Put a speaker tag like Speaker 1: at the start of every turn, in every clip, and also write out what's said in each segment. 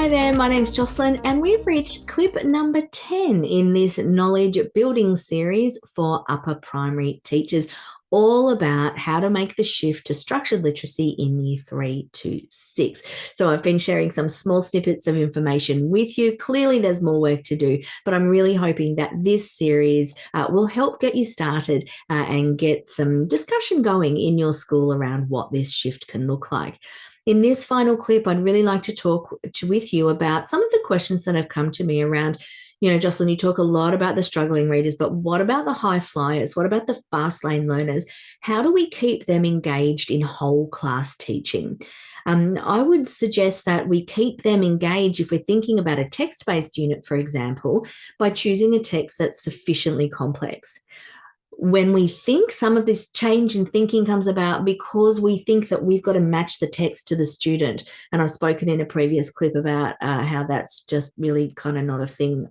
Speaker 1: Hi there, my name's Jocelyn, and we've reached clip number 10 in this knowledge building series for upper primary teachers, all about how to make the shift to structured literacy in year 3 to 6. So I've been sharing some small snippets of information with you. Clearly there's more work to do, but I'm really hoping that this series will help get you started and get some discussion going in your school around what this shift can look like. In this final clip, I'd really like to talk with you about some of the questions that have come to me around, Jocelyn, you talk a lot about the struggling readers, but what about the high flyers? What about the fast lane learners? How do we keep them engaged in whole class teaching? I would suggest that we keep them engaged if we're thinking about a text-based unit, for example, by choosing a text that's sufficiently complex. When we think some of this change in thinking comes about because we think that we've got to match the text to the student. And I've spoken in a previous clip about how that's just really kind of not a thing,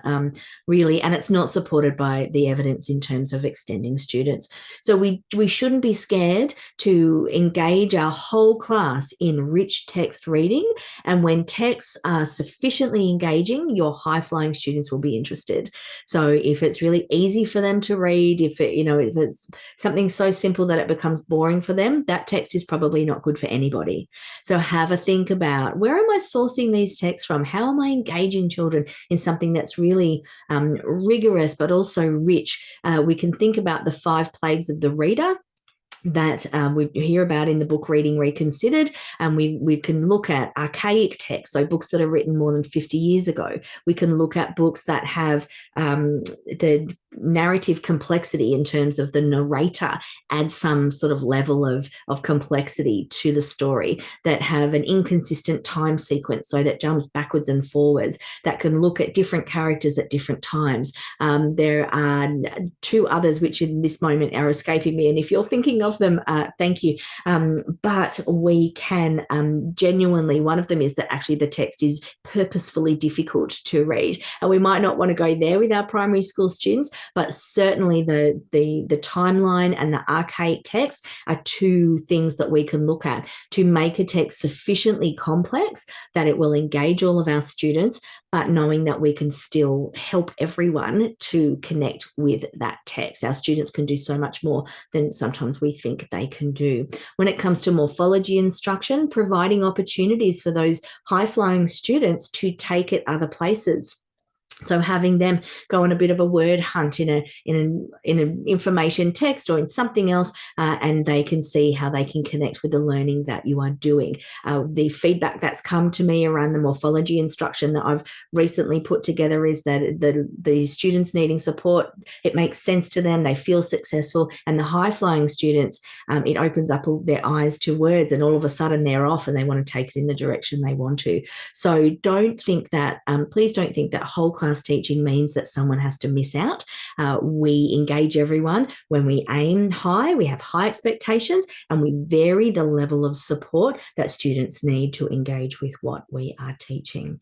Speaker 1: really, and it's not supported by the evidence in terms of extending students. So we shouldn't be scared to engage our whole class in rich text reading. And when texts are sufficiently engaging, your high-flying students will be interested. So if it's really easy for them to read, if it's something so simple that it becomes boring for them, that text is probably not good for anybody. So have a think about, where am I sourcing these texts from? How am I engaging children in something that's really rigorous but also rich? We can think about the 5 plagues of the reader that we hear about in the book Reading Reconsidered, and we can look at archaic texts, so books that are written more than 50 years ago. We can look at books that have the narrative complexity in terms of the narrator adds some sort of level of complexity to the story, that have an inconsistent time sequence, so that jumps backwards and forwards, that can look at different characters at different times. There are 2 others which in this moment are escaping me, and if you're thinking of them, thank you. But we can genuinely, one of them is that actually the text is purposefully difficult to read. And we might not want to go there with our primary school students, but certainly the timeline and the archaic text are 2 things that we can look at to make a text sufficiently complex that it will engage all of our students, but knowing that we can still help everyone to connect with that text. Our students can do so much more than sometimes we think they can do. When it comes to morphology instruction, providing opportunities for those high-flying students to take it other places. So having them go on a bit of a word hunt in an information text or in something else, and they can see how they can connect with the learning that you are doing. The feedback that's come to me around the morphology instruction that I've recently put together is that the students needing support, it makes sense to them, they feel successful, and the high-flying students, it opens up their eyes to words, and all of a sudden they're off and they want to take it in the direction they want to. So don't think that, please don't think that whole class teaching means that someone has to miss out. We engage everyone. When we aim high, we have high expectations, and we vary the level of support that students need to engage with what we are teaching.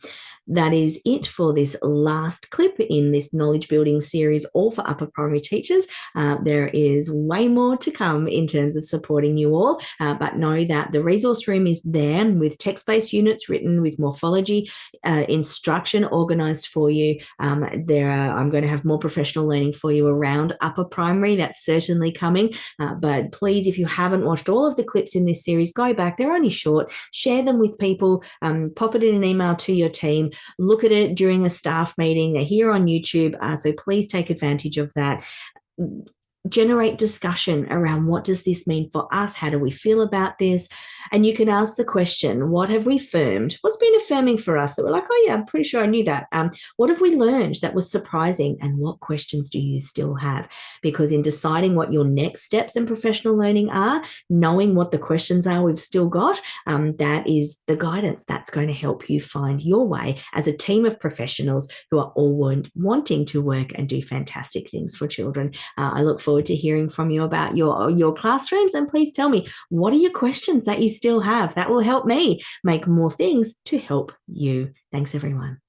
Speaker 1: That is it for this last clip in this knowledge building series, all for upper primary teachers. There is way more to come in terms of supporting you all, but know that the resource room is there with text-based units written with morphology instruction organised for you. I'm going to have more professional learning for you around upper primary. That's certainly coming. But please, if you haven't watched all of the clips in this series, go back. They're only short. Share them with people. Pop it in an email to your team. Look at it during a staff meeting. They're here on YouTube. So please take advantage of that. Generate discussion around, what does this mean for us? How do we feel about this? And you can ask the question, what have we affirmed? What's been affirming for us that we're like, oh yeah, I'm pretty sure I knew that. What have we learned that was surprising? And what questions do you still have? Because in deciding what your next steps in professional learning are, knowing what the questions are we've still got, that is the guidance that's going to help you find your way as a team of professionals who are all wanting to work and do fantastic things for children. I look forward to hearing from you about your classrooms, and please tell me, what are your questions that you still have? That will help me make more things to help you. Thanks, everyone.